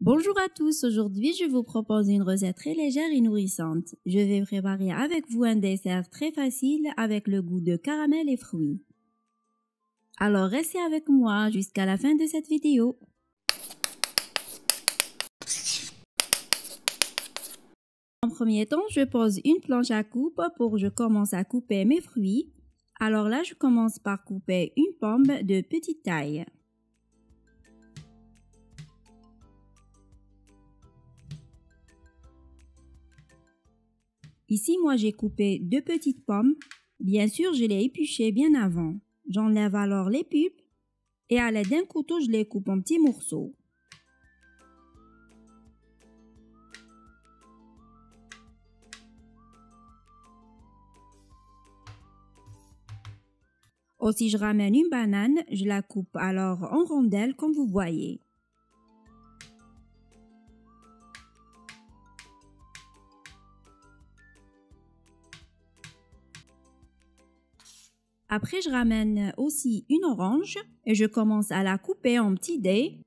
Bonjour à tous, aujourd'hui je vous propose une recette très légère et nourrissante. Je vais préparer avec vous un dessert très facile avec le goût de caramel et fruits. Alors restez avec moi jusqu'à la fin de cette vidéo. En premier temps, je pose une planche à coupe pour que je commence à couper mes fruits. Alors là, je commence par couper une pomme de petite taille. Ici, moi, j'ai coupé 2 petites pommes. Bien sûr, je les épluchées bien avant. J'enlève alors les pulpes et à l'aide d'un couteau, je les coupe en petits morceaux. Aussi, je ramène une banane, je la coupe alors en rondelles comme vous voyez. Après, je ramène aussi une orange et je commence à la couper en petits dés.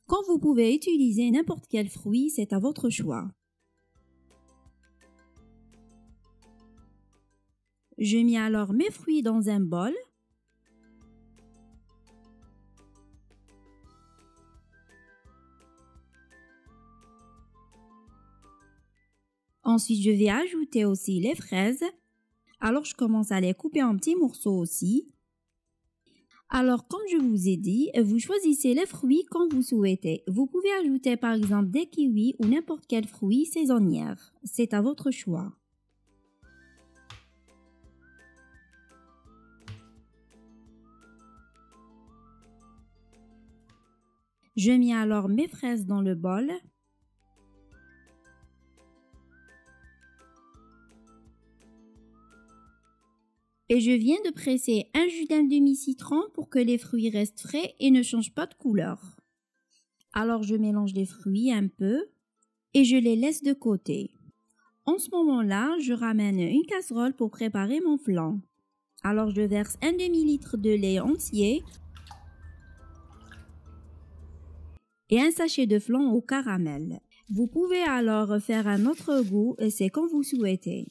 Quand vous pouvez utiliser n'importe quel fruit, c'est à votre choix. Je mets alors mes fruits dans un bol. Ensuite, je vais ajouter aussi les fraises. Alors, je commence à les couper en petits morceaux aussi. Alors, comme je vous ai dit, vous choisissez les fruits quand vous souhaitez. Vous pouvez ajouter par exemple des kiwis ou n'importe quel fruit saisonnière. C'est à votre choix. Je mets alors mes fraises dans le bol. Et je viens de presser un jus d'un demi-citron pour que les fruits restent frais et ne changent pas de couleur. Alors je mélange les fruits un peu et je les laisse de côté. En ce moment-là, je ramène une casserole pour préparer mon flan. Alors je verse un demi-litre de lait entier et un sachet de flan au caramel. Vous pouvez alors faire un autre goût et c'est comme vous souhaitez.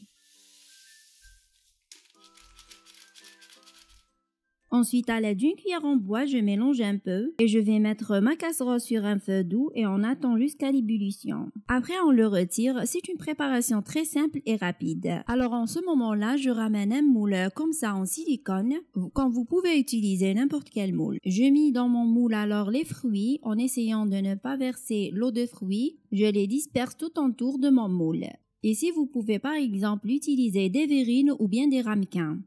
Ensuite, à l'aide d'une cuillère en bois, je mélange un peu et je vais mettre ma casserole sur un feu doux et on attend jusqu'à l'ébullition. Après, on le retire. C'est une préparation très simple et rapide. Alors, en ce moment-là, je ramène un moule comme ça en silicone, quand vous pouvez utiliser n'importe quel moule. Je mets dans mon moule alors les fruits en essayant de ne pas verser l'eau de fruits. Je les disperse tout autour de mon moule. Ici, vous pouvez par exemple utiliser des verrines ou bien des ramequins.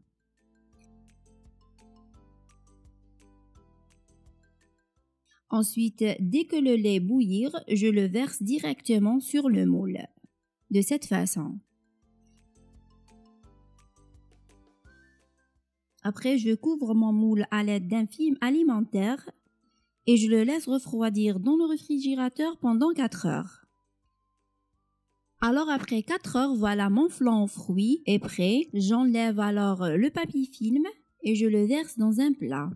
Ensuite, dès que le lait bouillir, je le verse directement sur le moule. De cette façon. Après, je couvre mon moule à l'aide d'un film alimentaire et je le laisse refroidir dans le réfrigérateur pendant 4 heures. Alors après 4 heures, voilà mon flan aux fruits est prêt. J'enlève alors le papier film et je le verse dans un plat.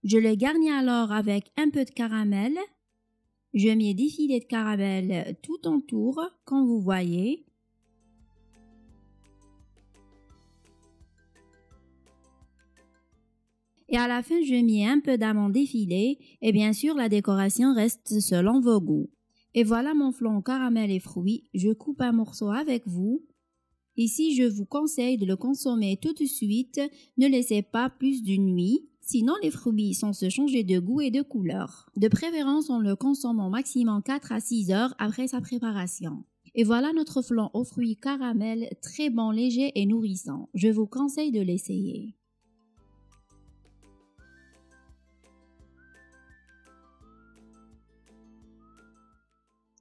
Je le garnis alors avec un peu de caramel. Je mets des filets de caramel tout autour, comme vous voyez. Et à la fin, je mets un peu d'amandes effilées. Et bien sûr, la décoration reste selon vos goûts. Et voilà mon flan caramel et fruits. Je coupe un morceau avec vous. Ici, je vous conseille de le consommer tout de suite. Ne laissez pas plus d'une nuit. Sinon, les fruits sont se changer de goût et de couleur. De préférence, on le consomme au maximum 4 à 6 heures après sa préparation. Et voilà notre flan aux fruits caramel, très bon, léger et nourrissant. Je vous conseille de l'essayer.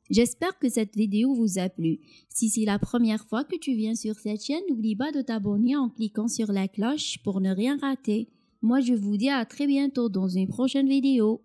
J'espère que cette vidéo vous a plu. Si c'est la première fois que tu viens sur cette chaîne, n'oublie pas de t'abonner en cliquant sur la cloche pour ne rien rater. Moi, je vous dis à très bientôt dans une prochaine vidéo.